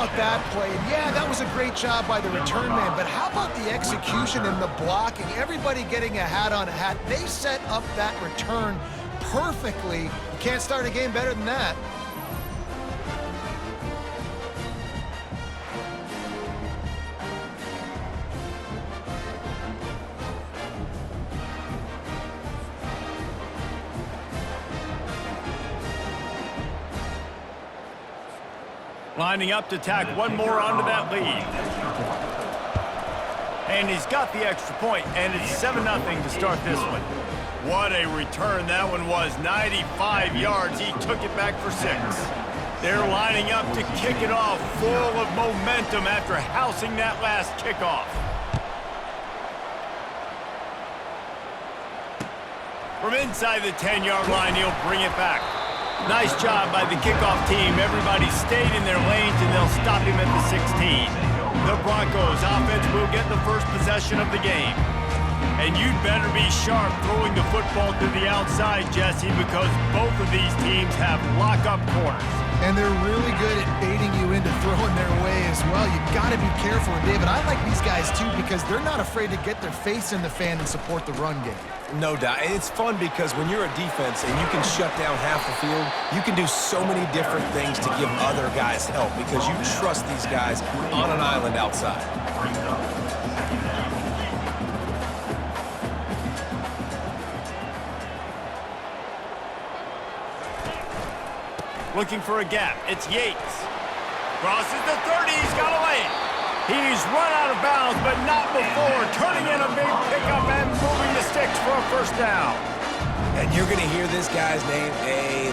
about that play? Yeah, that was a great job by the return man, but how about the execution and the blocking? Everybody getting a hat on a hat. They set up that return perfectly. You can't start a game better than that. Lining up to tack one more onto that lead. And he's got the extra point, and it's 7-0 to start this one. What a return that one was. 95 yards. He took it back for 6. They're lining up to kick it off, full of momentum after housing that last kickoff. From inside the 10-yard line, he'll bring it back. Nice job by the kickoff team. Everybody stayed in their lanes, and they'll stop him at the 16. The Broncos offense will get the first possession of the game. And you'd better be sharp throwing the football to the outside, Jesse, because both of these teams have lock-up corners. And they're really good at baiting you into throwing their way as well. You've got to be careful. And David, I like these guys too because they're not afraid to get their face in the fan and support the run game. No doubt. And it's fun because when you're a defense and you can shut down half the field, you can do so many different things to give other guys help because you trust these guys on an island outside. Looking for a gap. It's Yates. Crosses the 30. He's got a lane. He's run out of bounds, but not before. Turning in a big pickup and moving the sticks for a first down. And you're going to hear this guy's name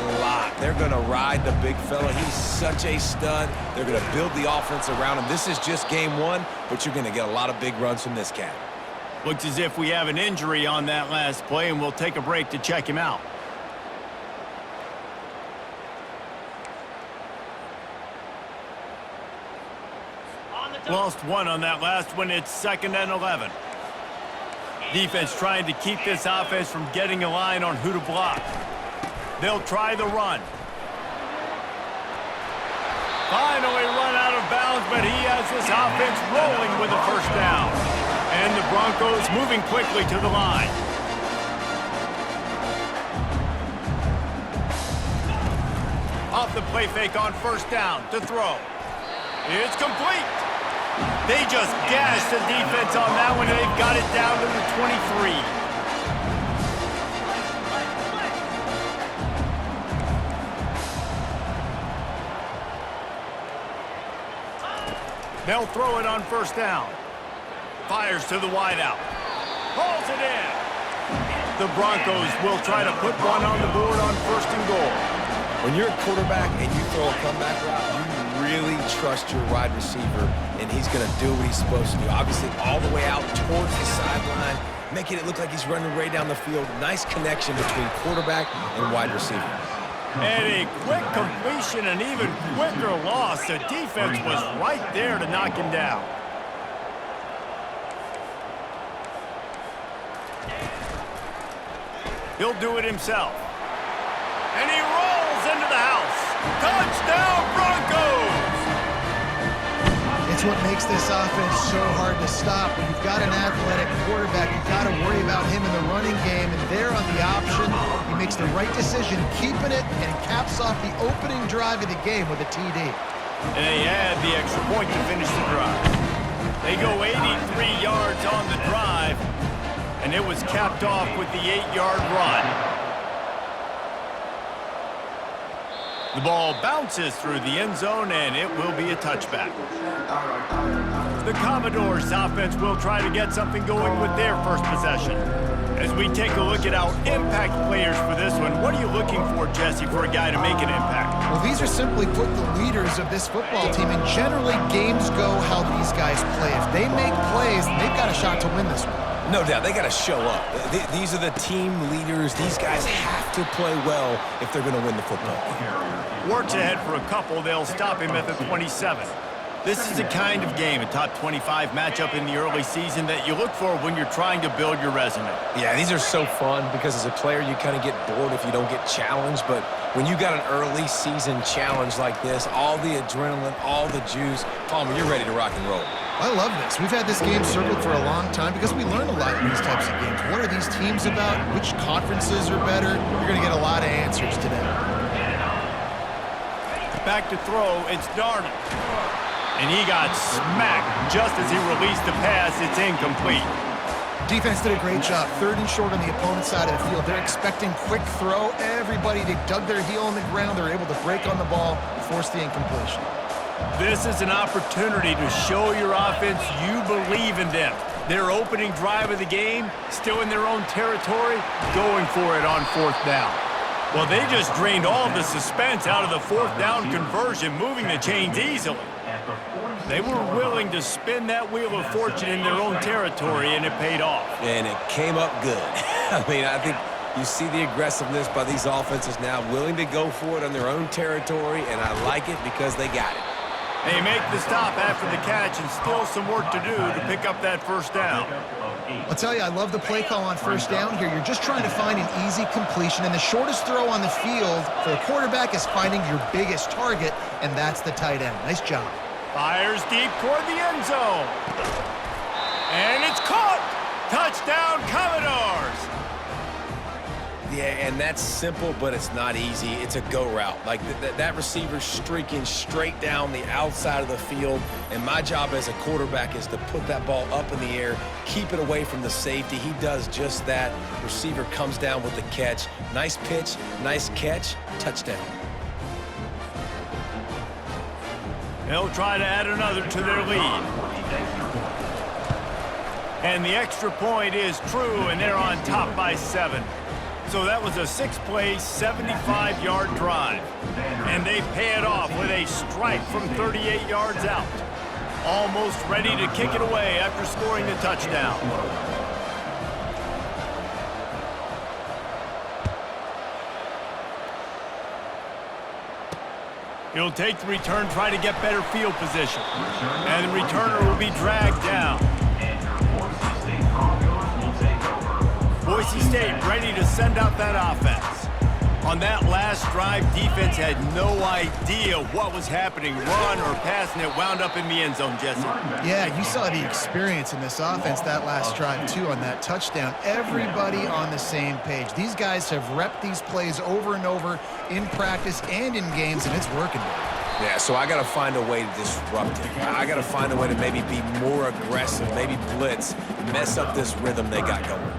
a lot. They're going to ride the big fella. He's such a stud. They're going to build the offense around him. This is just game one, but you're going to get a lot of big runs from this cat. Looks as if we have an injury on that last play, and we'll take a break to check him out. Lost one on that last one. It's 2nd and 11. Defense trying to keep this offense from getting a line on who to block. They'll try the run. Finally run out of bounds, but he has this offense rolling with a first down. And the Broncos moving quickly to the line. Off the play fake on first down to throw. It's complete. They just gashed the defense on that one, and they've got it down to the 23. They'll throw it on first down. Fires to the wideout. Hauls it in. The Broncos will try to put one on the board on 1st and goal. When you're a quarterback and you throw a comeback route, you really trust your wide receiver, and he's going to do what he's supposed to do. Obviously, all the way out towards the sideline, making it look like he's running right down the field. Nice connection between quarterback and wide receiver. And a quick completion, an even quicker loss. The defense was right there to knock him down. He'll do it himself. And he rolls into the house. Touchdown, Broncos! It's what makes this offense so hard to stop. When you've got an athletic quarterback, you've got to worry about him in the running game, and there on the option, he makes the right decision, keeping it, and caps off the opening drive of the game with a TD. And they add the extra point to finish the drive. They go 83 yards on the drive, and it was capped off with the 8-yard run. The ball bounces through the end zone, and it will be a touchback. The Commodores' offense will try to get something going with their first possession. As we take a look at our impact players for this one, what are you looking for, Jesse, for a guy to make an impact? Well, these are simply put the leaders of this football team, and generally games go how these guys play. If they make plays, they've got a shot to win this one. No doubt, they got to show up. These are the team leaders. These guys have to play well if they're going to win the football game. Works ahead for a couple. They'll stop him at the 27. This is the kind of game, a top 25 matchup in the early season, that you look for when you're trying to build your resume. Yeah, these are so fun because as a player, you kind of get bored if you don't get challenged. But when you got an early season challenge like this, all the adrenaline, all the juice, Palmer, you're ready to rock and roll. I love this. We've had this game circled for a long time because we learn a lot in these types of games. What are these teams about? Which conferences are better? You're going to get a lot of answers today. Back to throw, it's Darnold. And he got smacked just as he released the pass. It's incomplete. Defense did a great job. 3rd and short on the opponent's side of the field. They're expecting quick throw. Everybody, they dug their heel on the ground. They're able to break on the ball, force the incompletion. This is an opportunity to show your offense you believe in them. Their opening drive of the game, still in their own territory, going for it on 4th down. Well, they just drained all of the suspense out of the 4th down conversion, moving the chains easily. They were willing to spin that wheel of fortune in their own territory, and it paid off. And it came up good. I mean, I think you see the aggressiveness by these offenses now, willing to go for it on their own territory, and I like it because they got it. They make the stop after the catch, and still some work to do to pick up that 1st down. I'll tell you, I love the play call on 1st down here. You're just trying to find an easy completion, and the shortest throw on the field for the quarterback is finding your biggest target, and that's the tight end. Nice job. Fires deep toward the end zone. And it's caught! Touchdown, Commodores! Yeah, and that's simple, but it's not easy. It's a go route. Like, that receiver's streaking straight down the outside of the field, and my job as a quarterback is to put that ball up in the air, keep it away from the safety. He does just that. Receiver comes down with the catch. Nice pitch, nice catch, touchdown. They'll try to add another to their lead. And the extra point is true, and they're on top by 7. So that was a 6-play, 75-yard drive. And they pay it off with a strike from 38 yards out. Almost ready to kick it away after scoring the touchdown. He'll take the return, try to get better field position. And the returner will be dragged down. Boise State ready to send out that offense. On that last drive, defense had no idea what was happening. Run or pass, and it wound up in the end zone, Jesse. Yeah, you saw the experience in this offense that last drive, too, on that touchdown. Everybody on the same page. These guys have repped these plays over and over in practice and in games, and it's working. Yeah, so I got to find a way to disrupt it. I got to find a way to maybe be more aggressive, maybe blitz, mess up this rhythm they got going.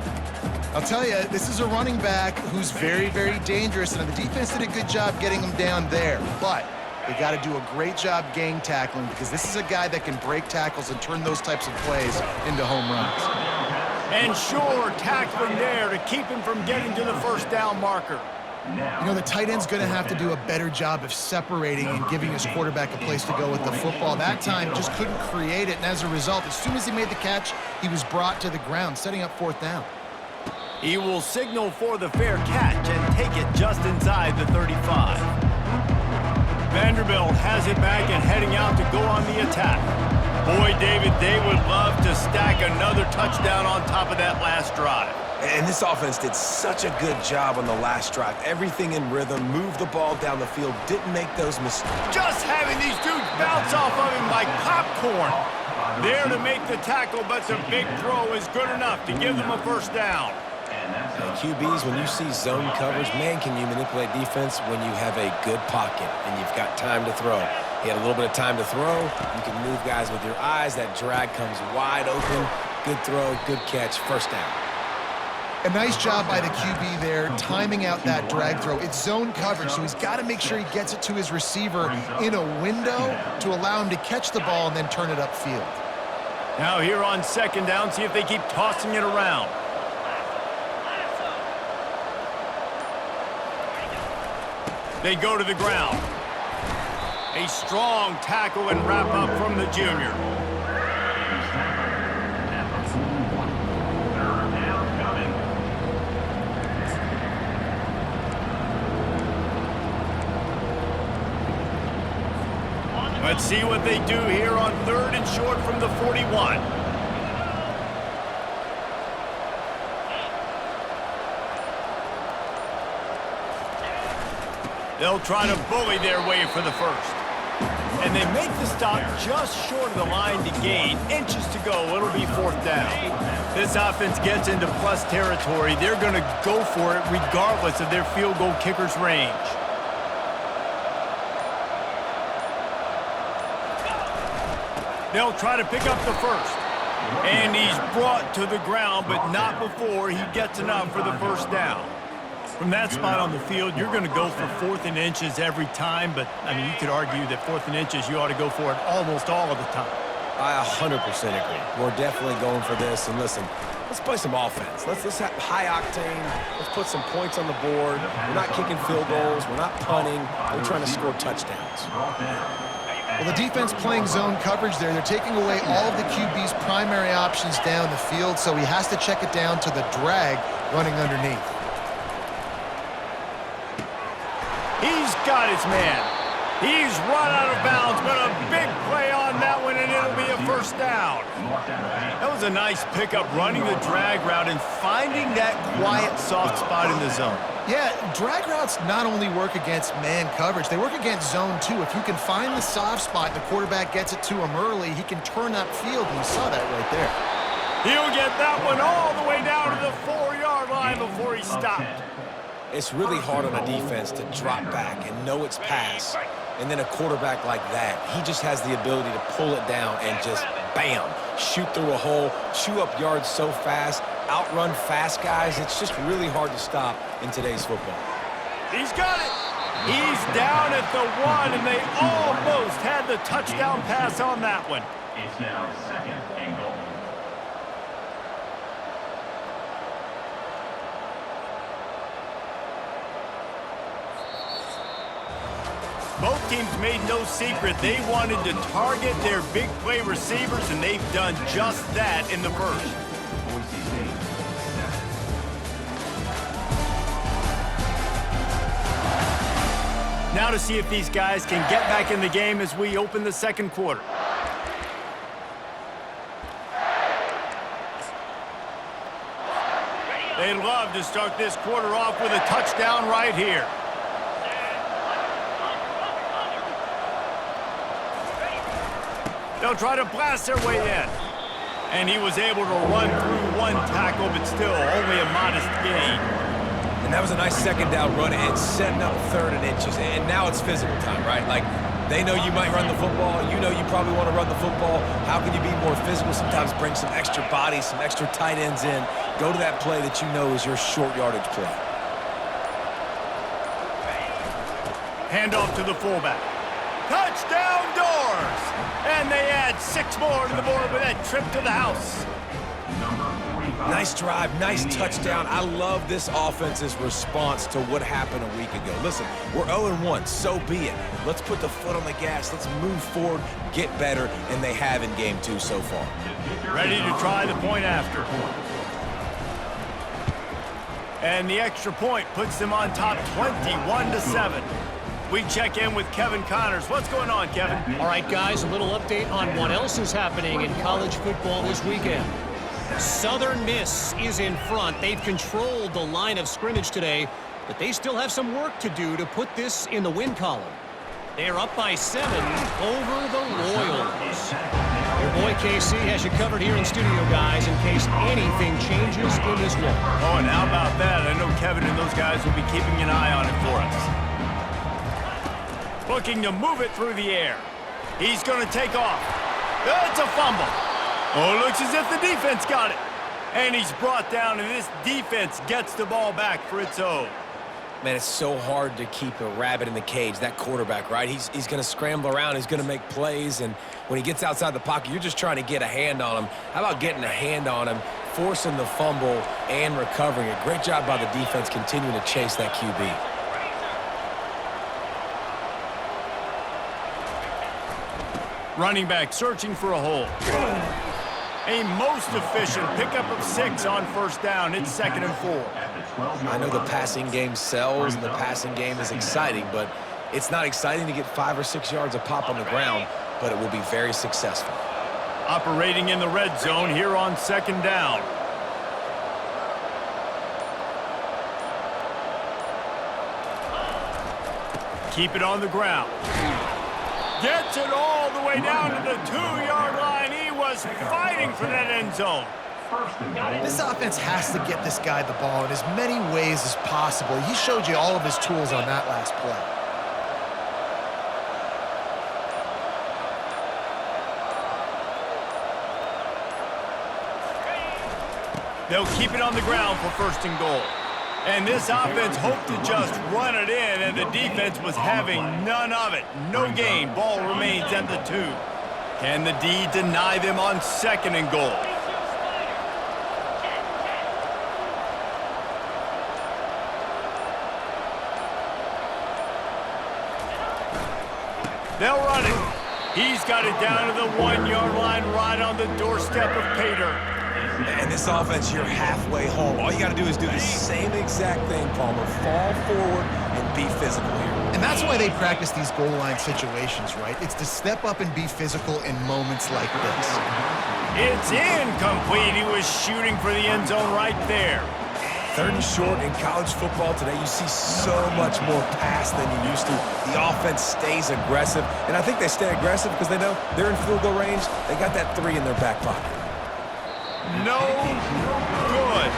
I'll tell you, this is a running back who's very, very dangerous, and the defense did a good job getting him down there. But they got to do a great job gang tackling because this is a guy that can break tackles and turn those types of plays into home runs. And sure, tackling there to keep him from getting to the 1st down marker. You know, the tight end's going to have to do a better job of separating and giving his quarterback a place to go with the football. That time just couldn't create it, and as a result, as soon as he made the catch, he was brought to the ground, setting up 4th down. He will signal for the fair catch and take it just inside the 35. Vanderbilt has it back and heading out to go on the attack. Boy, David, they would love to stack another touchdown on top of that last drive. And this offense did such a good job on the last drive. Everything in rhythm, moved the ball down the field, didn't make those mistakes. Just having these dudes bounce off of him like popcorn. There to make the tackle, but the big throw is good enough to give them a 1st down. And QBs, when you see zone coverage, man, can you manipulate defense when you have a good pocket and you've got time to throw. He had a little bit of time to throw. You can move guys with your eyes. That drag comes wide open. Good throw, good catch, 1st down. A nice job by the QB there, timing out that drag throw. It's zone coverage, so he's got to make sure he gets it to his receiver in a window to allow him to catch the ball and then turn it upfield. Now here on 2nd down, see if they keep tossing it around. They go to the ground. A strong tackle and wrap up from the junior. Let's see what they do here on 3rd and short from the 41. They'll try to bully their way for the first. And they make the stop just short of the line to gain. Inches to go. It'll be 4th down. This offense gets into plus territory. They're going to go for it regardless of their field goal kicker's range. They'll try to pick up the first. And he's brought to the ground, but not before he gets enough for the first down. From that spot on the field, you're going to go for 4th and inches every time, but, I mean, you could argue that 4th and inches, you ought to go for it almost all of the time. I 100% agree. We're definitely going for this. And listen, let's play some offense. Let's have high octane. Let's put some points on the board. We're not kicking field goals. We're not punting. We're trying to score touchdowns. Well, the defense playing zone coverage there. They're taking away all of the QB's primary options down the field, so he has to check it down to the drag running underneath. He's got his man. He's run out of bounds, but a big play on that one, and it'll be a first down. That was a nice pickup, running the drag route and finding that quiet, soft spot in the zone. Yeah, drag routes not only work against man coverage, they work against zone too. If you can find the soft spot and the quarterback gets it to him early, he can turn that field, and you saw that right there. He'll get that one all the way down to the 4-yard line before he stopped. It's really hard on a defense to drop back and know it's pass. And then a quarterback like that, he just has the ability to pull it down and just, bam, shoot through a hole, chew up yards so fast, outrun fast guys. It's just really hard to stop in today's football. He's got it. He's down at the 1, and they almost had the touchdown pass on that one. It's now 2nd and goal. Both teams made no secret they wanted to target their big play receivers, and they've done just that in the first. Boise St. 7. Now to see if these guys can get back in the game as we open the second quarter. They'd love to start this quarter off with a touchdown right here. They'll try to blast their way in. And he was able to run through one tackle, but still only a modest gain. And that was a nice second down run and setting up 3rd and inches. And now it's physical time, right? Like, they know you might run the football. You know you probably want to run the football. How can you be more physical? Sometimes bring some extra bodies, some extra tight ends in. Go to that play that you know is your short yardage play. Hand off to the fullback. Touchdown Doors! And they add 6 more to the board with that trip to the house. Nice drive, nice touchdown. I love this offense's response to what happened a week ago. Listen, we're 0-1, so be it. Let's put the foot on the gas. Let's move forward, get better, and they have in game 2 so far. Ready to try the point after. And the extra point puts them on top 21-7. We check in with Kevin Connors. What's going on, Kevin? All right, guys, a little update on what else is happening in college football this weekend. Southern Miss is in front. They've controlled the line of scrimmage today, but they still have some work to do to put this in the win column. They're up by 7 over the Royals. Your boy KC has you covered here in studio, guys, in case anything changes in this one. Oh, and how about that? I know Kevin and those guys will be keeping an eye on it for us. Looking to move it through the air. He's going to take off. It's a fumble. Oh, looks as if the defense got it. And he's brought down, and this defense gets the ball back for its own. Man, it's so hard to keep a rabbit in the cage, that quarterback, right? He's going to scramble around. He's going to make plays, and when he gets outside the pocket, you're just trying to get a hand on him. How about getting a hand on him, forcing the fumble, and recovering it? Great job by the defense continuing to chase that QB. Running back searching for a hole. A most efficient pickup of 6 on first down. It's 2nd and 4. I know the passing game sells and the passing game is exciting, but it's not exciting to get 5 or 6 yards a pop on the ground. but it will be very successful. Operating in the red zone here on 2nd down. Keep it on the ground. Gets it all the way down to the 2-yard line. He was fighting for that end zone. This offense has to get this guy the ball in as many ways as possible. He showed you all of his tools on that last play. They'll keep it on the ground for 1st and goal. And this offense hoped to just run it in, and the defense was having none of it. No gain. Ball remains at the 2. Can the D deny them on 2nd and goal? They'll run it. He's got it down to the 1-yard line right on the doorstep of Pater. And this offense, you're halfway home. All you got to do is do the same exact thing, Palmer. Fall forward and be physical here. And that's why they practice these goal line situations, right? It's to step up and be physical in moments like this. It's incomplete. He was shooting for the end zone right there. 3rd and short in college football today, you see so much more pass than you used to. The offense stays aggressive, and I think they stay aggressive because they know they're in field goal range. They got that 3 in their back pocket. No good.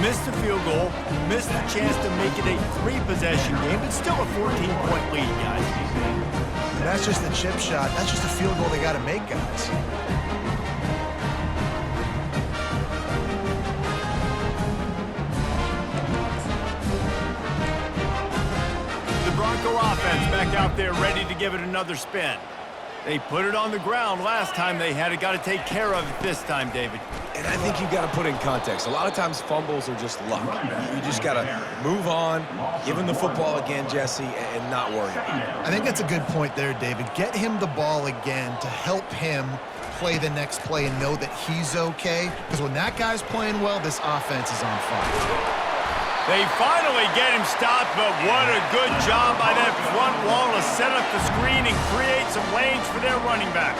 Missed the field goal, missed the chance to make it a 3-possession game, but still a 14-point lead, guys. And that's just the chip shot. That's just a field goal they got to make, guys. The Bronco offense back out there ready to give it another spin. They put it on the ground last time they had it. Got to take care of it this time, David. And I think you've got to put in context. A lot of times fumbles are just luck. You just got to move on, give him the football again, Jesse, and not worry about it. I think that's a good point there, David. Get him the ball again to help him play the next play and know that he's okay. Because when that guy's playing well, this offense is on fire. They finally get him stopped, but what a good job by that front wall to set up the screen and create some lanes for their running back.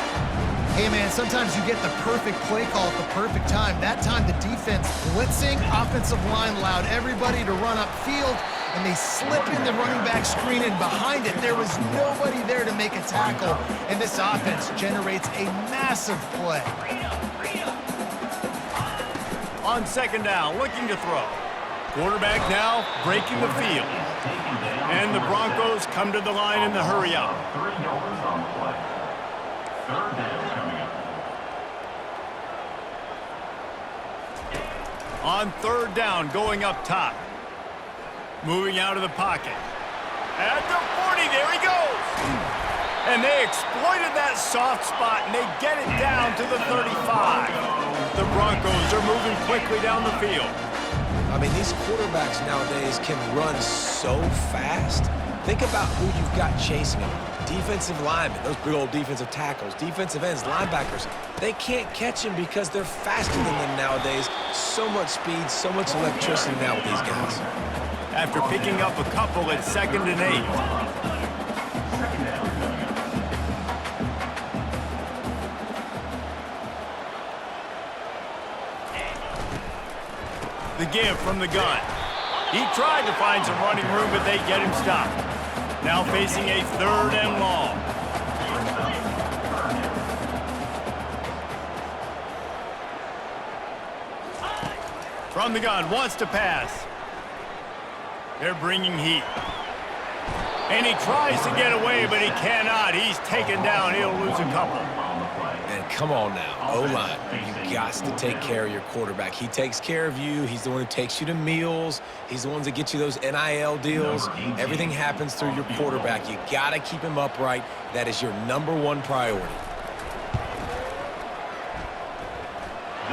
Hey, man, sometimes you get the perfect play call at the perfect time. That time the defense blitzing, offensive line allowed everybody to run upfield, and they slip in the running back screen, and behind it there was nobody there to make a tackle, and this offense generates a massive play. On 2nd down, looking to throw. Quarterback now breaking the field. And the Broncos come to the line in the hurry up. 3 yards on the play. 3rd down coming up. On 3rd down, going up top. Moving out of the pocket. At the 40, there he goes. And they exploited that soft spot, and they get it down to the 35. The Broncos are moving quickly down the field. I mean, these quarterbacks nowadays can run so fast. Think about who you've got chasing them. Defensive linemen, those big old defensive tackles, defensive ends, linebackers. They can't catch them because they're faster than them nowadays. So much speed, so much electricity now with these guys. After picking up a couple at 2nd and 8. The give from the gun. He tried to find some running room, but they get him stopped. Now facing a 3rd and long. From the gun, wants to pass. They're bringing heat. And he tries to get away, but he cannot. He's taken down. He'll lose a couple. And come on now, O-line. You got to take care of your quarterback. He takes care of you. He's the one who takes you to meals. He's the one that gets you those NIL deals. Everything happens through your quarterback. You got to keep him upright. That is your #1 priority.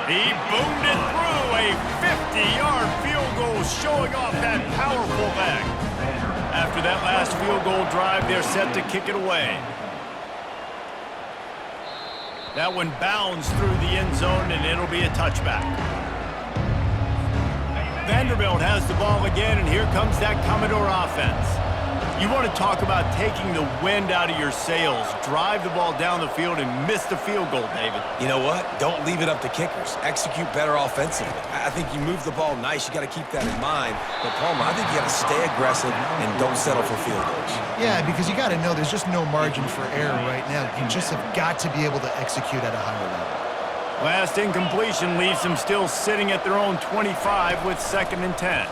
He boomed it through a 50-yard field goal, showing off that powerful leg. After that last field goal drive, they're set to kick it away. That one bounds through the end zone, and it'll be a touchback. Vanderbilt has the ball again, and here comes that Commodore offense. You want to talk about taking the wind out of your sails. Drive the ball down the field and miss the field goal, David. You know what? Don't leave it up to kickers. Execute better offensively. I think you move the ball nice. You got to keep that in mind. But, Palmer, I think you got to stay aggressive and don't settle for field goals. Yeah, because you got to know there's just no margin for error right now. You just have got to be able to execute at a higher level. Last incompletion leaves them still sitting at their own 25 with 2nd and 10.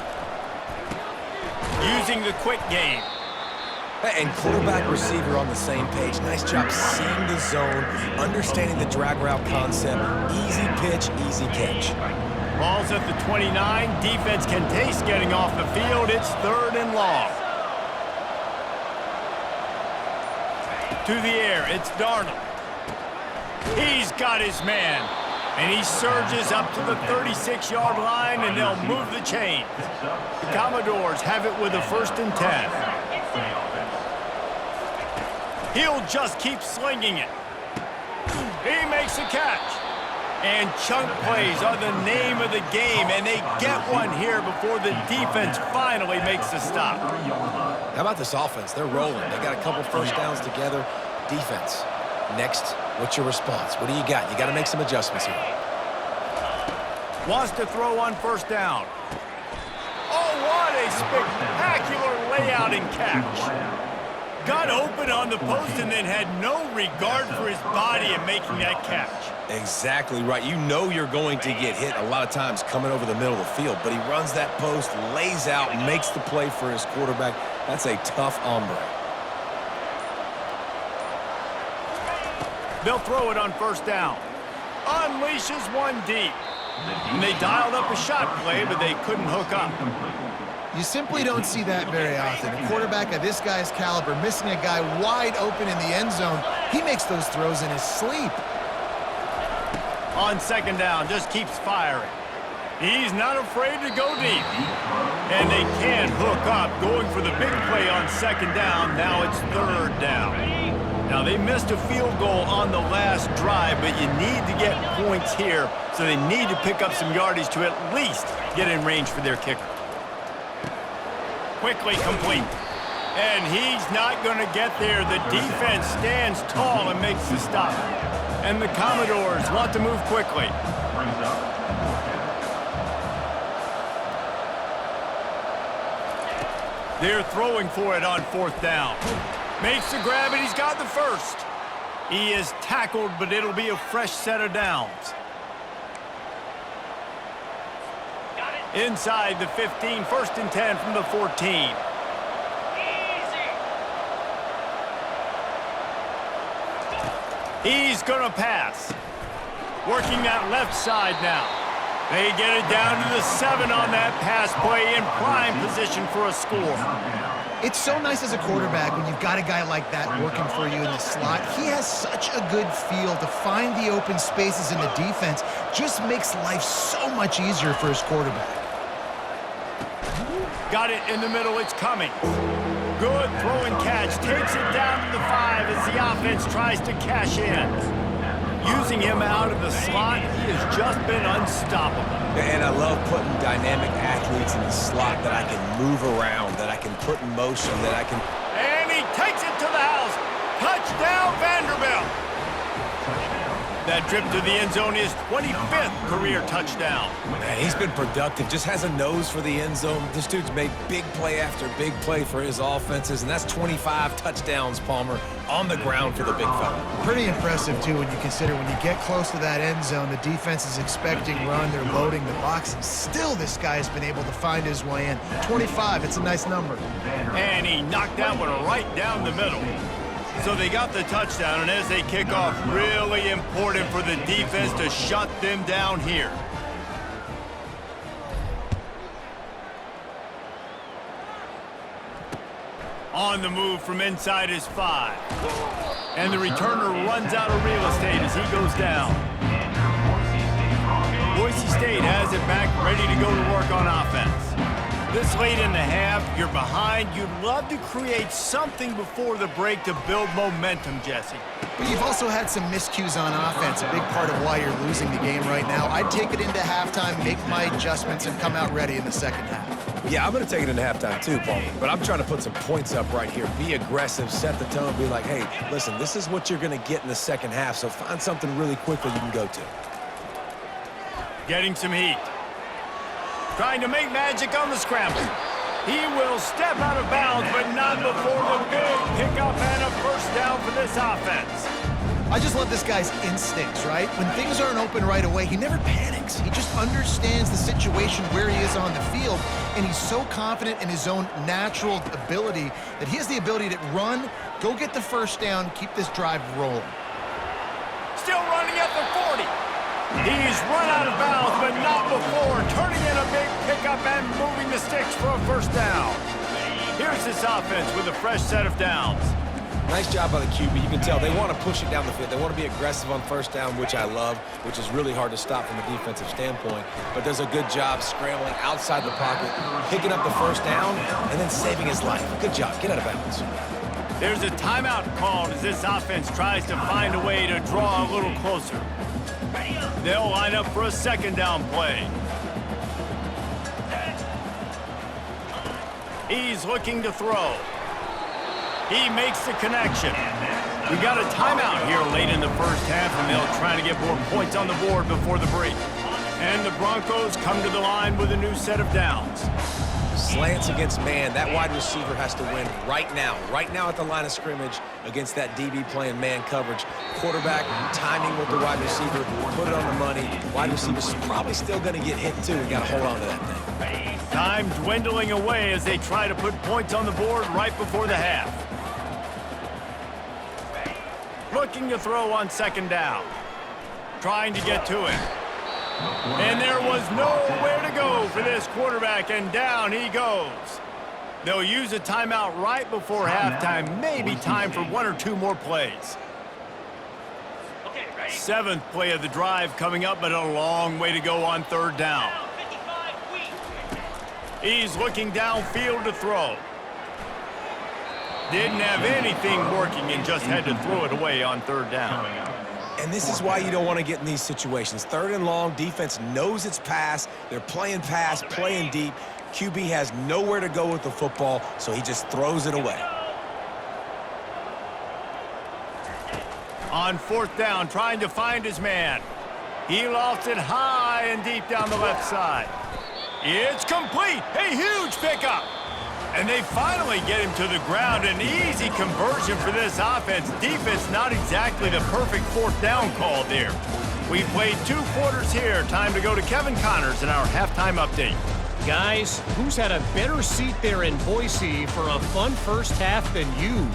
Using the quick game. And quarterback receiver on the same page. Nice job seeing the zone, understanding the drag route concept. Easy pitch, easy catch. Ball's at the 29. Defense can taste getting off the field. It's 3rd and long. To the air, it's Darnold. He's got his man. And he surges up to the 36-yard line, and they'll move the chains. The Commodores have it with a 1st and 10. He'll just keep slinging it. He makes a catch. And chunk plays are the name of the game, and they get one here before the defense finally makes the stop. How about this offense? They're rolling. They got a couple first downs together. Defense. Next, what's your response? What do you got? You got to make some adjustments here. Wants to throw on 1st down. Oh, what a spectacular layout and catch. Got open on the post and then had no regard for his body in making that catch. Exactly right. You know you're going to get hit a lot of times coming over the middle of the field, but he runs that post, lays out, makes the play for his quarterback. That's a tough hombre. They'll throw it on 1st down. Unleashes one deep. And they dialed up a shot play, but they couldn't hook up. You simply don't see that very often. A quarterback of this guy's caliber missing a guy wide open in the end zone. He makes those throws in his sleep. On 2nd down, just keeps firing. He's not afraid to go deep. And they can't hook up, going for the big play on 2nd down. Now it's 3rd down. Now, they missed a field goal on the last drive, but you need to get points here, so they need to pick up some yardage to at least get in range for their kicker. Quickly complete. And he's not going to get there. The defense stands tall and makes the stop. And the Commodores want to move quickly. They're throwing for it on 4th down. Makes the grab, and he's got the 1st. He is tackled, but it'll be a fresh set of downs. Inside the 15, 1st and 10 from the 14. He's going to pass. Working that left side now. They get it down to the 7 on that pass play in prime position for a score. It's so nice as a quarterback when you've got a guy like that working for you in the slot. He has such a good feel to find the open spaces in the defense. Just makes life so much easier for his quarterback. Got it in the middle, it's coming. Good throw and catch, takes it down to the 5 as the offense tries to cash in. Using him out of the slot, he has just been unstoppable. And I love putting dynamic athletes in the slot that I can move around, that I can put in motion, that I can... And he takes it to the house. Touchdown, Vanderbilt. That trip to the end zone is 25th career touchdown. Man, he's been productive, just has a nose for the end zone. This dude's made big play after big play for his offenses, and that's 25 touchdowns, Palmer, on the ground for the big fella. Pretty impressive, too, when you consider when you get close to that end zone, the defense is expecting run, they're loading the box, and still this guy has been able to find his way in. 25, it's a nice number. And he knocked that one right down the middle. So they got the touchdown, and as they kick off, really important for the defense to shut them down here. On the move from inside his 5. And the returner runs out of real estate as he goes down. Boise State has it back, ready to go to work on offense. This late in the half, you're behind. You'd love to create something before the break to build momentum, Jesse. But you've also had some miscues on offense, a big part of why you're losing the game right now. I'd take it into halftime, make my adjustments, and come out ready in the second half. Yeah, I'm going to take it into halftime too, Paul. But I'm trying to put some points up right here. Be aggressive, set the tone, be like, hey, listen, this is what you're going to get in the second half, so find something really quickly you can go to. Getting some heat. Trying to make magic on the scramble. He will step out of bounds, but not before the big pickup and a first down for this offense. I just love this guy's instincts, right? When things aren't open right away, he never panics. He just understands the situation where he is on the field, and he's so confident in his own natural ability that he has the ability to run, go get the first down, keep this drive rolling. Still running at the 40. He's run out of bounds, but not before turning in a big pickup and moving the sticks for a first down. Here's this offense with a fresh set of downs. Nice job by the QB. You can tell they want to push it down the field. They want to be aggressive on first down, which I love, which is really hard to stop from a defensive standpoint. But does a good job scrambling outside the pocket, picking up the first down, and then saving his life. Good job. Get out of bounds. There's a timeout called as this offense tries to find a way to draw a little closer. They'll line up for a second down play. He's looking to throw. He makes the connection. We got a timeout here late in the first half, and they'll try to get more points on the board before the break. And the Broncos come to the line with a new set of downs. Slants against man. That wide receiver has to win right now at the line of scrimmage against that DB playing man coverage. Quarterback timing with the wide receiver, put it on the money. Wide receiver's probably still going to get hit too. We got to hold on to that thing. Time dwindling away as they try to put points on the board right before the half. Looking to throw on second down. Trying to get to it. And there was nowhere to go for this quarterback, and down he goes. They'll use a timeout right before halftime. Maybe time for one or two more plays. Seventh play of the drive coming up, but a long way to go on third down. He's looking downfield to throw. Didn't have anything working and just had to throw it away on third down. And this is why you don't want to get in these situations. Third and long, defense knows it's pass. They're playing pass, playing deep. QB has nowhere to go with the football, so he just throws it away. On fourth down, trying to find his man. He lofts it high and deep down the left side. It's complete. A huge pickup. And they finally get him to the ground. An easy conversion for this offense. Defense not exactly the perfect fourth down call there. We've played 2 quarters here. Time to go to Kevin Connors in our halftime update. Guys, who's had a better seat there in Boise for a fun first half than you?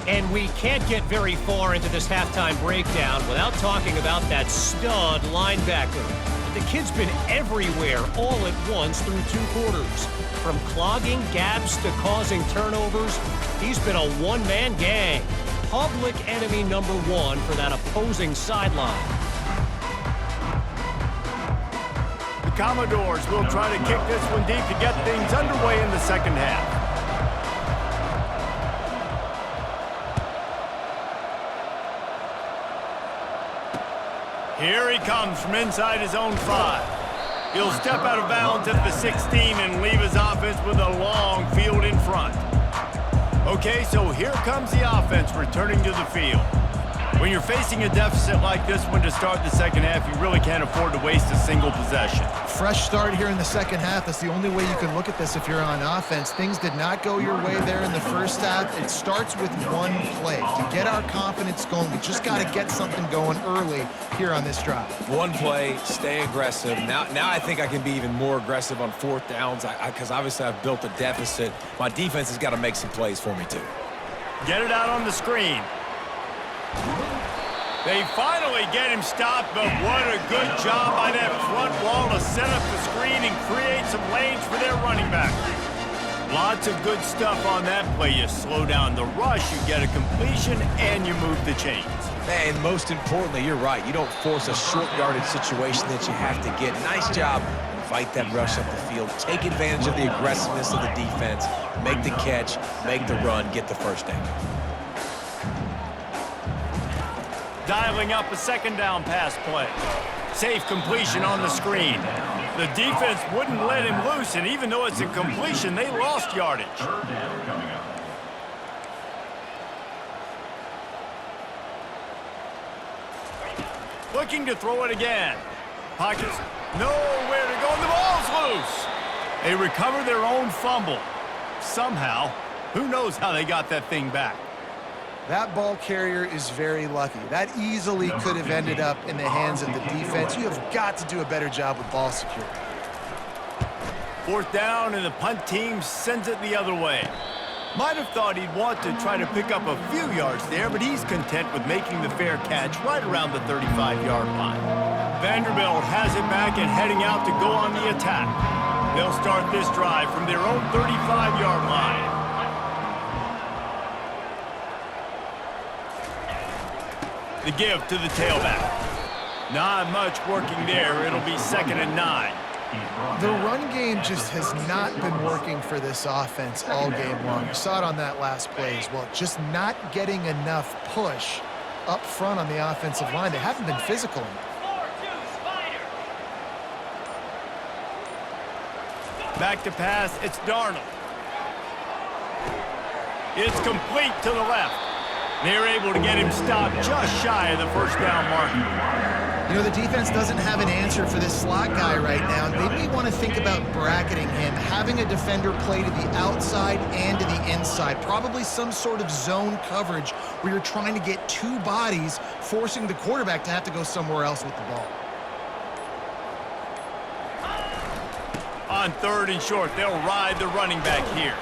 And we can't get very far into this halftime breakdown without talking about that stud linebacker. The kid's been everywhere all at once through 2 quarters. From clogging gaps to causing turnovers, he's been a one-man gang. Public enemy number 1 for that opposing sideline. The Commodores will try to kick this one deep to get things underway in the second half. Here he comes from inside his own 5. He'll step out of bounds at the 16 and leave his offense with a long field in front. Okay, so here comes the offense returning to the field. When you're facing a deficit like this one to start the second half, you really can't afford to waste a single possession. Fresh start here in the second half. That's the only way you can look at this if you're on offense. Things did not go your way there in the first half. It starts with one play. To get our confidence going, we just got to get something going early here on this drive. One play, stay aggressive. Now I think I can be even more aggressive on fourth downs because obviously I've built a deficit. My defense has got to make some plays for me too. Get it out on the screen. They finally get him stopped, but what a good job by that front wall to set up the screen and create some lanes for their running back. Lots of good stuff on that play. You slow down the rush, you get a completion, and you move the chains. And most importantly, you're right. You don't force a short yardage situation that you have to get. Nice job. Fight that rush up the field. Take advantage of the aggressiveness of the defense. Make the catch, make the run, get the first down. Dialing up a second down pass play. Safe completion on the screen. The defense wouldn't let him loose, and even though it's a completion, they lost yardage. Third down coming up. Looking to throw it again. Pockets, nowhere to go, and the ball's loose. They recover their own fumble. Somehow, who knows how they got that thing back. That ball carrier is very lucky. That easily could have ended up in the hands of the defense. You have got to do a better job with ball security. Fourth down, and the punt team sends it the other way. Might have thought he'd want to try to pick up a few yards there, but he's content with making the fair catch right around the 35-yard line. Vanderbilt has it back and heading out to go on the attack. They'll start this drive from their own 35-yard line. The give to the tailback. Not much working there. It'll be 2nd and 9. The run game just has not been working for this offense all game long. You saw it on that last play as well. Just not getting enough push up front on the offensive line. They haven't been physical enough. Back to pass, it's Darnold. It's complete to the left. They're able to get him stopped just shy of the first down mark. You know, the defense doesn't have an answer for this slot guy right now. They may want to think about bracketing him, having a defender play to the outside and to the inside. Probably some sort of zone coverage where you're trying to get two bodies, forcing the quarterback to have to go somewhere else with the ball. On 3rd and short, they'll ride the running back here.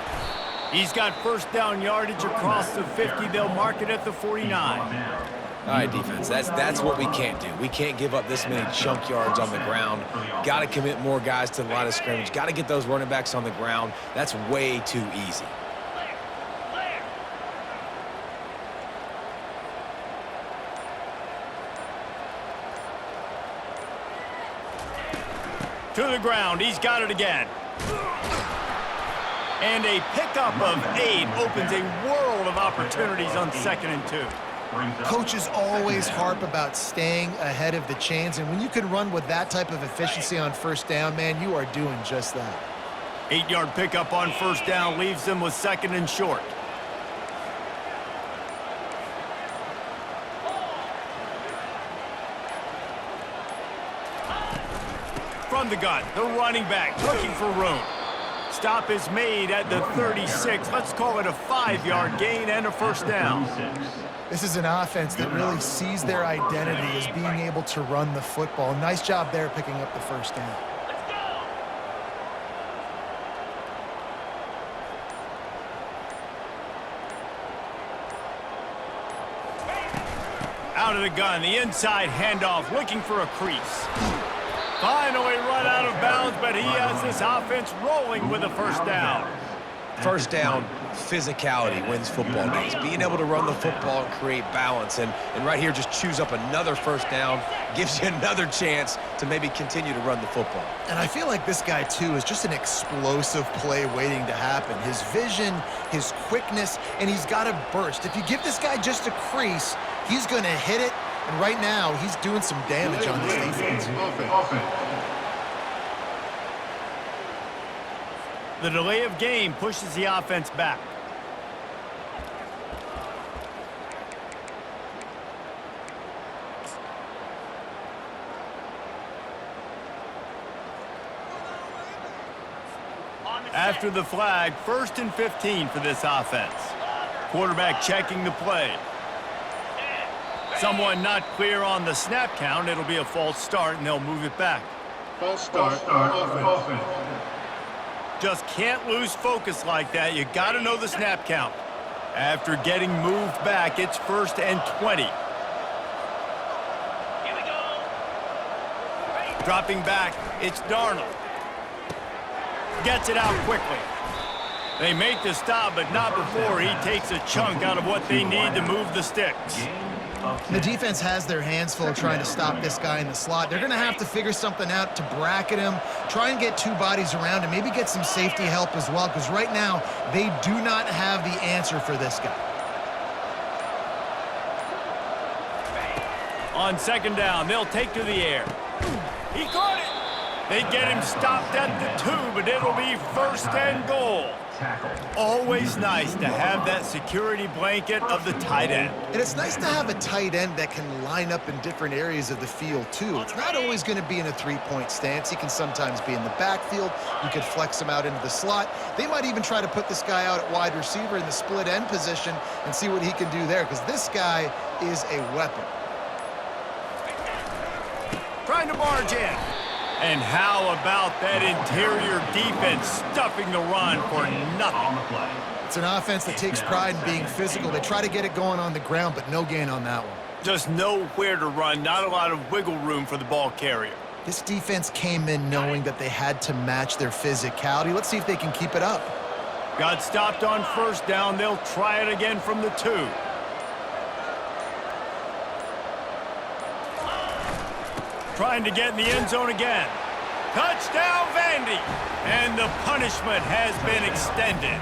He's got first down yardage across the 50. They'll mark it at the 49. All right, defense, that's what we can't do. We can't give up this many chunk yards on the ground. Got to commit more guys to the line of scrimmage. Got to get those running backs on the ground. That's way too easy. To the ground, he's got it again. And a pickup of 8 opens a world of opportunities on 2nd and 2. Coaches always harp about staying ahead of the chains, and when you can run with that type of efficiency on first down, man, you are doing just that. 8-yard pickup on first down leaves them with 2nd and short. From the gun, the running back looking for room. Stop is made at the 36. Let's call it a 5-yard gain and a first down. This is an offense that really sees their identity as being able to run the football. Nice job there picking up the first down. Out of the gun, the inside handoff, looking for a crease. Finally run out of bounds, but he has this offense rolling with a first down. First down, physicality wins football games. Being able to run the football and create balance. And right here, just choose up another first down, gives you another chance to maybe continue to run the football. And I feel like this guy, too, is just an explosive play waiting to happen. His vision, his quickness, and he's got a burst. If you give this guy just a crease, he's going to hit it. And right now, he's doing some damage on this defense. The delay of game pushes the offense back. After the flag, 1st and 15 for this offense. Quarterback checking the play. Someone not clear on the snap count. It'll be a false start, and they'll move it back. False start, offense. Just can't lose focus like that. You got to know the snap count. After getting moved back, it's 1st and 20. Here we go. Dropping back, it's Darnold. Gets it out quickly. They make the stop, but not before he takes a chunk out of what they need to move the sticks. The defense has their hands full trying to stop this guy in the slot. They're going to have to figure something out to bracket him, try and get two bodies around him, maybe get some safety help as well, because right now they do not have the answer for this guy. On 2nd down, they'll take to the air. He caught it. They get him stopped at the 2, but it'll be 1st and goal. Always nice to have that security blanket of the tight end. And it's nice to have a tight end that can line up in different areas of the field, too. It's not always going to be in a three-point stance. He can sometimes be in the backfield. You could flex him out into the slot. They might even try to put this guy out at wide receiver in the split end position and see what he can do there, because this guy is a weapon. Trying to barge in. And how about that interior defense stuffing the run for nothing? It's an offense that takes pride in being physical. They try to get it going on the ground, but no gain on that one. Just nowhere to run, not a lot of wiggle room for the ball carrier. This defense came in knowing that they had to match their physicality. Let's see if they can keep it up. Got stopped on 1st down. They'll try it again from the 2. Trying to get in the end zone again. Touchdown, Vandy! And the punishment has been extended.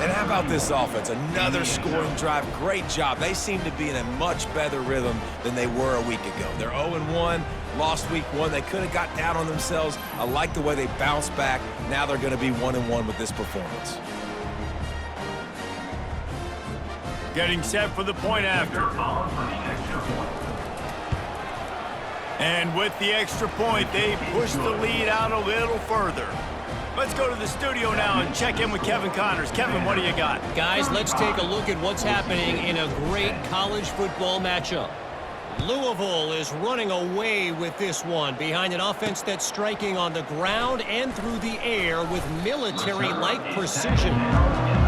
And how about this offense? Another scoring drive. Great job. They seem to be in a much better rhythm than they were a week ago. They're 0-1, lost week 1. They could have got down on themselves. I like the way they bounced back. Now they're going to be 1-1 with this performance. Getting set for the point after. And with the extra point, they push the lead out a little further. Let's go to the studio now and check in with Kevin Connors. Kevin, what do you got? Guys, let's take a look at what's happening in a great college football matchup. Louisville is running away with this one behind an offense that's striking on the ground and through the air with military-like precision.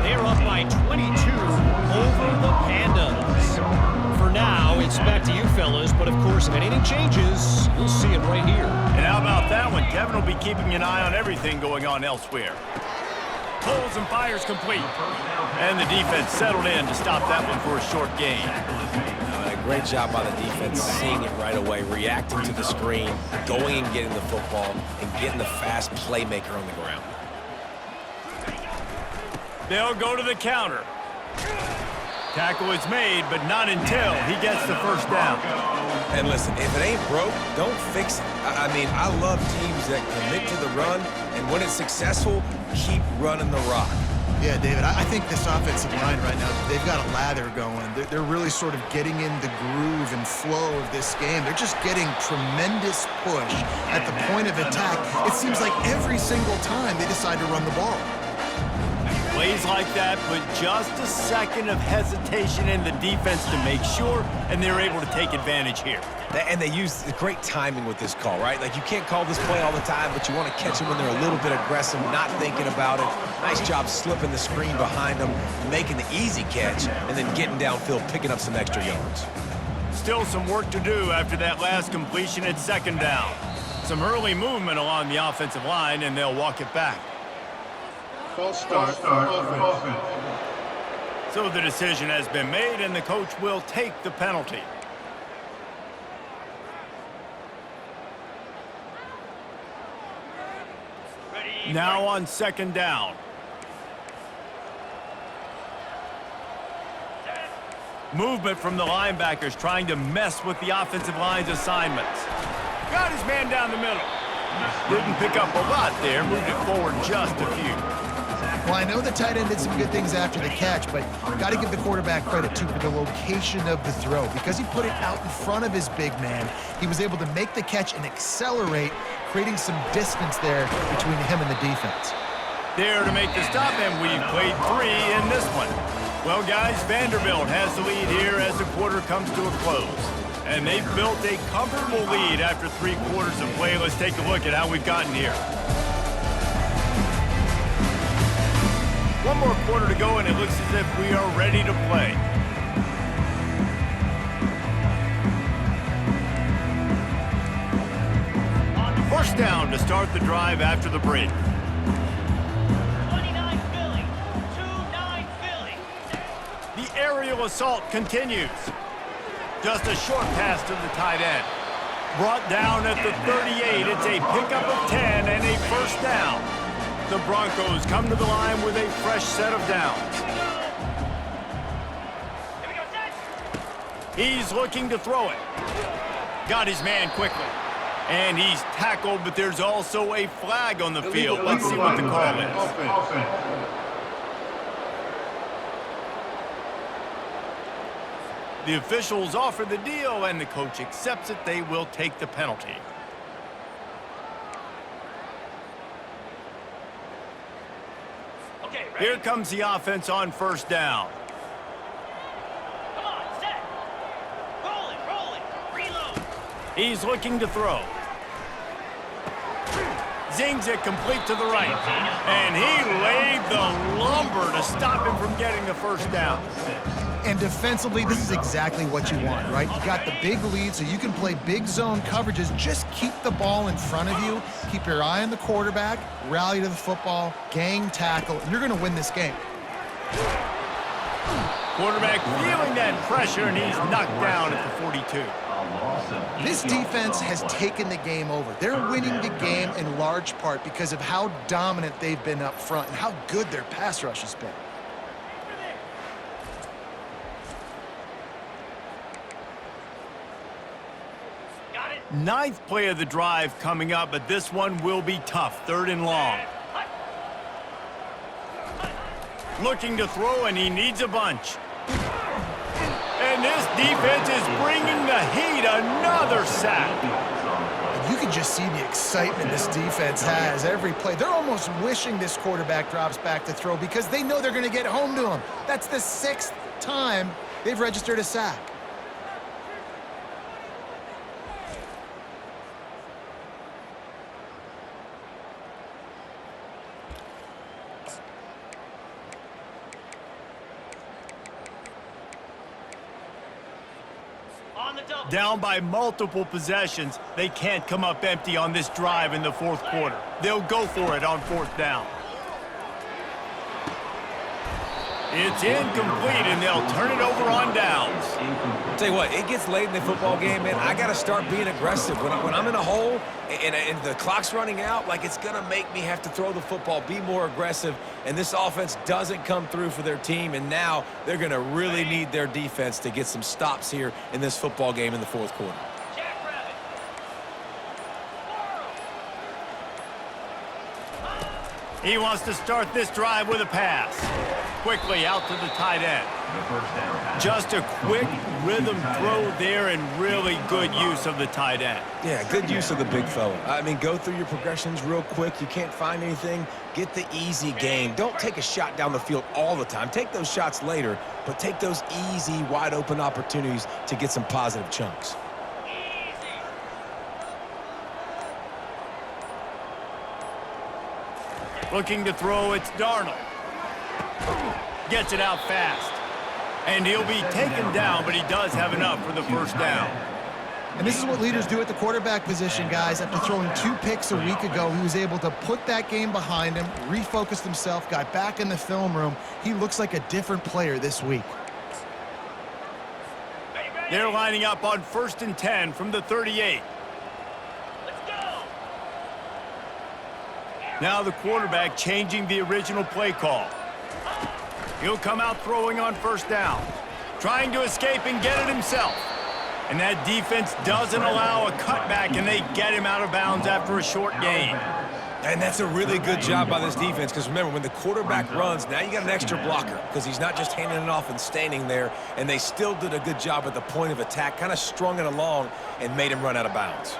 They're up by 22 over the Pandas. For now, it's back to you fellas, but of course, if anything changes, you'll see it right here. And how about that one? Kevin will be keeping an eye on everything going on elsewhere. Pulls and fires complete. And the defense settled in to stop that one for a short gain. A great job by the defense, seeing it right away, reacting to the screen, going and getting the football, and getting the fast playmaker on the ground. They'll go to the counter. Tackle is made, but not until he gets the 1st down. And listen, if it ain't broke, don't fix it. I mean, I love teams that commit to the run, and when it's successful, keep running the rock. Yeah, David, I think this offensive line right now, they've got a lather going. They're really sort of getting in the groove and flow of this game. They're just getting tremendous push at the point of attack. It seems like every single time they decide to run the ball. Plays like that put just a second of hesitation in the defense to make sure, and they're able to take advantage here. And they use great timing with this call, right? Like, you can't call this play all the time, but you want to catch them when they're a little bit aggressive, not thinking about it. Nice job slipping the screen behind them, making the easy catch, and then getting downfield, picking up some extra yards. Still some work to do after that last completion at 2nd down. Some early movement along the offensive line, and they'll walk it back. False start offense. So the decision has been made, and the coach will take the penalty. Now on 2nd down. Movement from the linebackers trying to mess with the offensive line's assignments. Got his man down the middle. Didn't pick up a lot there, moved it forward just a few. Well, I know the tight end did some good things after the catch, but got to give the quarterback credit, too, for the location of the throw. Because he put it out in front of his big man, he was able to make the catch and accelerate, creating some distance there between him and the defense. There to make the stop, and we've played 3 in this one. Well, guys, Vanderbilt has the lead here as the quarter comes to a close. And they've built a comfortable lead after 3 quarters of play. Let's take a look at how we've gotten here. 1 more quarter to go, and it looks as if we are ready to play. First down to start the drive after the break. 29 Philly, 2-9 Philly. The aerial assault continues. Just a short pass to the tight end. Brought down at the 38. It's a pickup of 10 and a 1st down. The Broncos come to the line with a fresh set of downs. He's looking to throw it. Got his man quickly. And he's tackled, but there's also a flag on the field. Let's see what the call is. Offense. The officials offer the deal, and the coach accepts it. They will take the penalty. Okay, ready? Here comes the offense on first down. Come on, set. Rolling. Reload. He's looking to throw. Zings it complete to the right. And he laid the lumber to stop him from getting the first down. And defensively, this is exactly what you want, right? You got the big lead, so you can play big zone coverages. Just keep the ball in front of you. Keep your eye on the quarterback, rally to the football, gang tackle, and you're going to win this game. Quarterback feeling that pressure, and he's knocked down at the 42. This defense has taken the game over. They're winning the game in large part because of how dominant they've been up front and how good their pass rush has been. Got it. Ninth play of the drive coming up, but this one will be tough. 3rd and long. Looking to throw, and he needs a bunch. And this defense is bringing the heat. Another sack. You can just see the excitement this defense has every play. They're almost wishing this quarterback drops back to throw because they know they're going to get home to him. That's the 6th time they've registered a sack. On the double. Down by multiple possessions, they can't come up empty on this drive in the 4th quarter. They'll go for it on 4th down. It's incomplete, and they'll turn it over on downs. I'll tell you what, it gets late in the football game, man. I got to start being aggressive. When I'm in a hole and the clock's running out, like, it's going to make me have to throw the football, be more aggressive, and this offense doesn't come through for their team, and now they're going to really need their defense to get some stops here in this football game in the 4th quarter. Jackrabbit. He wants to start this drive with a pass. Quickly out to the tight end. Just a quick rhythm throw there, and really good use of the tight end. Yeah, good use of the big fella. I mean, go through your progressions real quick. You can't find anything. Get the easy game. Don't take a shot down the field all the time. Take those shots later, but take those easy, wide-open opportunities to get some positive chunks. Looking to throw, it's Darnold. Gets it out fast. And he'll be taken down, but he does have enough for the first down. And this is what leaders do at the quarterback position, guys. After throwing 2 picks a week ago, he was able to put that game behind him, refocused himself, got back in the film room. He looks like a different player this week. They're lining up on 1st and 10 from the 38. Let's go. Now the quarterback changing the original play call. He'll come out throwing on 1st down. Trying to escape and get it himself. And that defense doesn't allow a cutback, and they get him out of bounds after a short gain. And that's a really good job by this defense, because remember, when the quarterback runs, now you got an extra blocker, because he's not just handing it off and standing there, and they still did a good job at the point of attack, kind of strung it along and made him run out of bounds.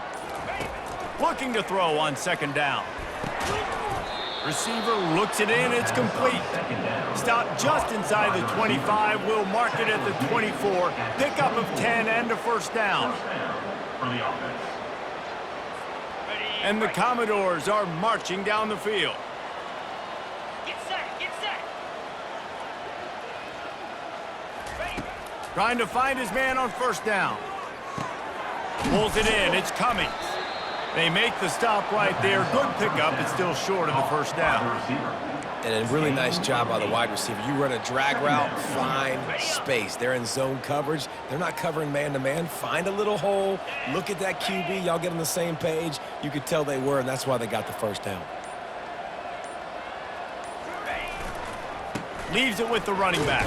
Looking to throw on 2nd down. Receiver looks it in, it's complete. Stop just inside the 25, will mark it at the 24. Pickup of 10 and a 1st down. And the Commodores are marching down the field. Get set. Ready. Trying to find his man on 1st down. Pulls it in, it's Cummings. They make the stop right there. Good pickup, it's still short of the 1st down. And a really nice job by the wide receiver. You run a drag route, find space. They're in zone coverage. They're not covering man-to-man. Find a little hole. Look at that QB. Y'all get on the same page. You could tell they were, and that's why they got the 1st down. Leaves it with the running back.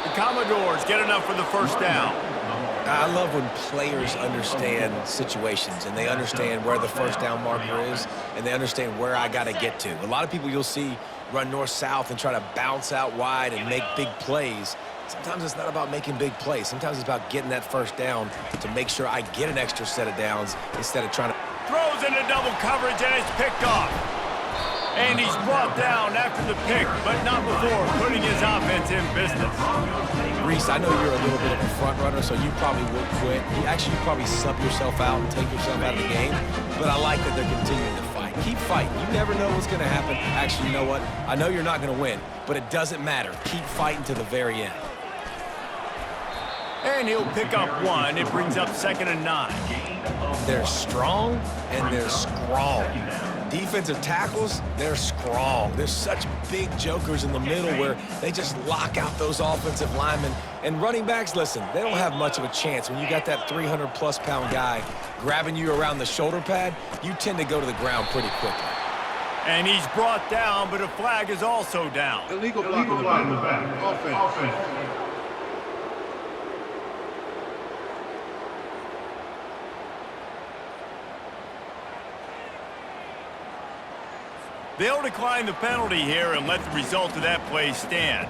The Commodores get enough for the 1st down. I love when players understand situations and they understand where the first down marker is and they understand where I got to get to. A lot of people you'll see run north-south and try to bounce out wide and make big plays. Sometimes it's not about making big plays. Sometimes it's about getting that first down to make sure I get an extra set of downs instead of trying to... Throws into double coverage, and it's picked off. And he's brought down after the pick, but not before putting his offense in business. Reese, I know you're a little bit of a front runner, so you probably would quit. You probably sub yourself out and take yourself out of the game. But I like that they're continuing to fight. Keep fighting. You never know what's going to happen. Actually, you know what? I know you're not going to win, but it doesn't matter. Keep fighting to the very end. And he'll pick up one. It brings up 2nd and 9. They're strong and they're strong. Defensive tackles, they're strong. There's such big jokers in the middle where they just lock out those offensive linemen. And running backs, listen, they don't have much of a chance. When you got that 300-plus pound guy grabbing you around the shoulder pad, you tend to go to the ground pretty quickly. And he's brought down, but a flag is also down. Illegal block in the back. Offense. They'll decline the penalty here and let the result of that play stand.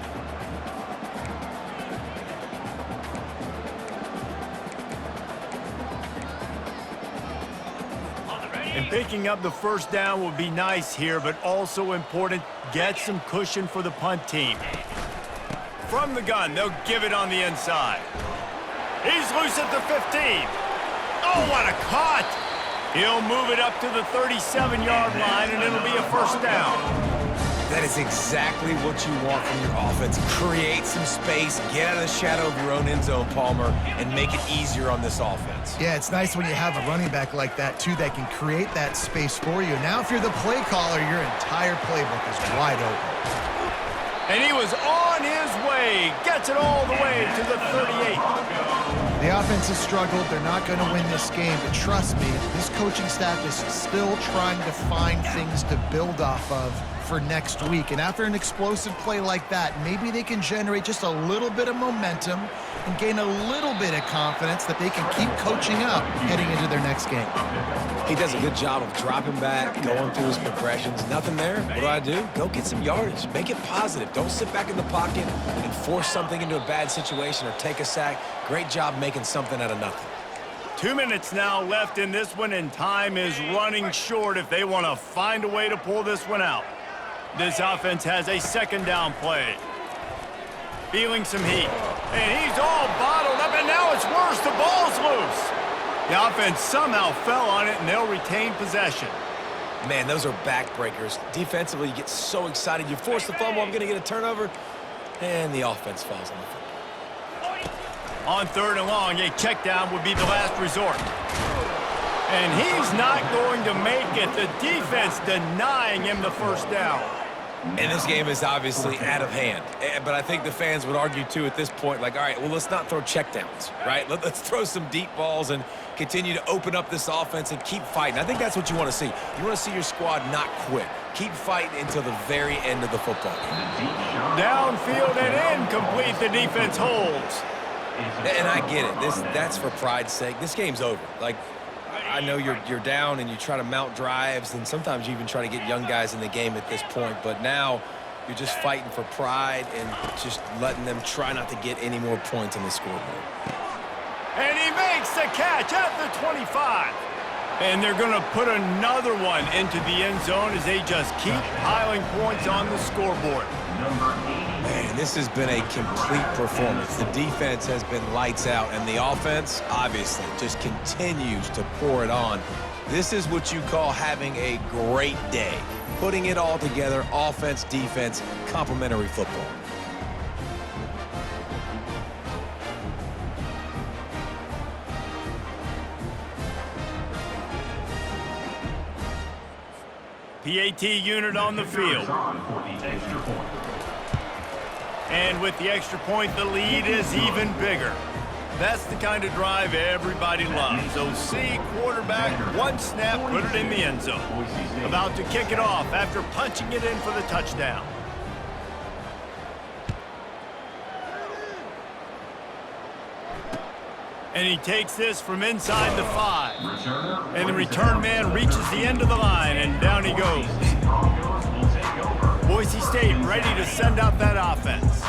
And picking up the first down will be nice here, but also important, get some cushion for the punt team. From the gun, they'll give it on the inside. He's loose at the 15. Oh, what a cut! He'll move it up to the 37-yard line, and it'll be a first down. That is exactly what you want from your offense. Create some space, get out of the shadow of your own end zone, Palmer, and make it easier on this offense. Yeah, it's nice when you have a running back like that, too, that can create that space for you. Now, if you're the play caller, your entire playbook is wide open. And he was on his way. Gets it all the way to the 38. The offense has struggled. They're not going to win this game, but trust me, this coaching staff is still trying to find things to build off of for next week. And after an explosive play like that, maybe they can generate just a little bit of momentum and gain a little bit of confidence that they can keep coaching up heading into their next game. He does a good job of dropping back, going through his progressions. Nothing there. What do? Go get some yardage. Make it positive. Don't sit back in the pocket and force something into a bad situation or take a sack. Great job making something out of nothing. 2 minutes now left in this one, and time is running short if they want to find a way to pull this one out. This offense has a 2nd down play. Feeling some heat. And he's all bottled up, and now it's worse. The ball's loose. The offense somehow fell on it, and they'll retain possession. Man, those are backbreakers. Defensively, you get so excited. You force the fumble, I'm going to get a turnover, and the offense falls on the football. On 3rd and long, a check down would be the last resort. And he's not going to make it. The defense denying him the first down. And this game is obviously out of hand. But I think the fans would argue, too, at this point, like, all right, well, let's not throw checkdowns, right? Let's throw some deep balls and continue to open up this offense and keep fighting. I think that's what you want to see. You want to see your squad not quit. Keep fighting until the very end of the football game. Downfield and incomplete. The defense holds. And I get it. That's for pride's sake. This game's over. Like, I know you're down and you try to mount drives, and sometimes you even try to get young guys in the game at this point. But now you're just fighting for pride and just letting them try not to get any more points on the scoreboard. And he makes the catch at the 25. And they're going to put another one into the end zone as they just keep piling points on the scoreboard. Man, this has been a complete performance. The defense has been lights out, and the offense, obviously, just continues to pour it on. This is what you call having a great day. Putting it all together, offense, defense, complementary football. PAT unit on the field. And with the extra point, the lead is even bigger. That's the kind of drive everybody loves. So see quarterback, one snap, put it in the end zone. About to kick it off after punching it in for the touchdown. And he takes this from inside the 5. Returner. And the return man reaches the end of the line, and down he goes. Broncos will take over. Boise State ready to send out that offense.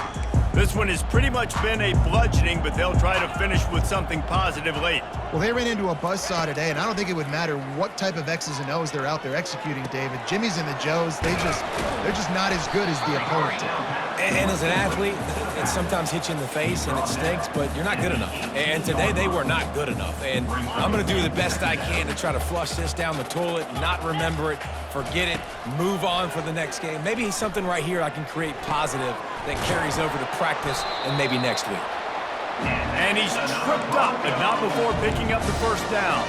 This one has pretty much been a bludgeoning, but they'll try to finish with something positive late. Well, they ran into a buzzsaw today, and I don't think it would matter what type of X's and O's they're out there executing, David. Jimmy's and the Joes, they're just not as good as the opponent. And as an athlete, it sometimes hits you in the face and it stinks, but you're not good enough. And today they were not good enough. And I'm going to do the best I can to try to flush this down the toilet, not remember it, forget it, move on for the next game. Maybe something right here I can create positive that carries over to practice and maybe next week. And he's tripped up, but not before picking up the first down.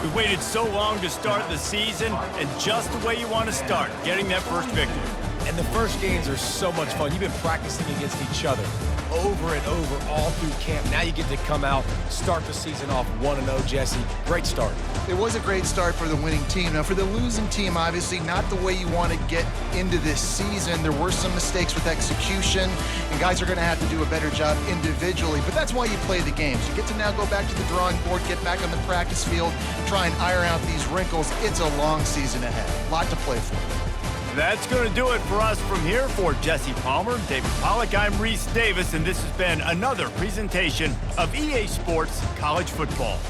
We waited so long to start the season, and just the way you want to start, getting that first victory. And the first games are so much fun. You've been practicing against each other over and over all through camp. Now you get to come out, start the season off 1-0, Jesse. Great start. It was a great start for the winning team. Now, for the losing team, obviously not the way you want to get into this season. There were some mistakes with execution, and guys are going to have to do a better job individually. But that's why you play the games. You get to now go back to the drawing board, get back on the practice field, try and iron out these wrinkles. It's a long season ahead. A lot to play for. That's going to do it for us from here. For Jesse Palmer, David Pollack, I'm Reese Davis, and this has been another presentation of EA Sports College Football.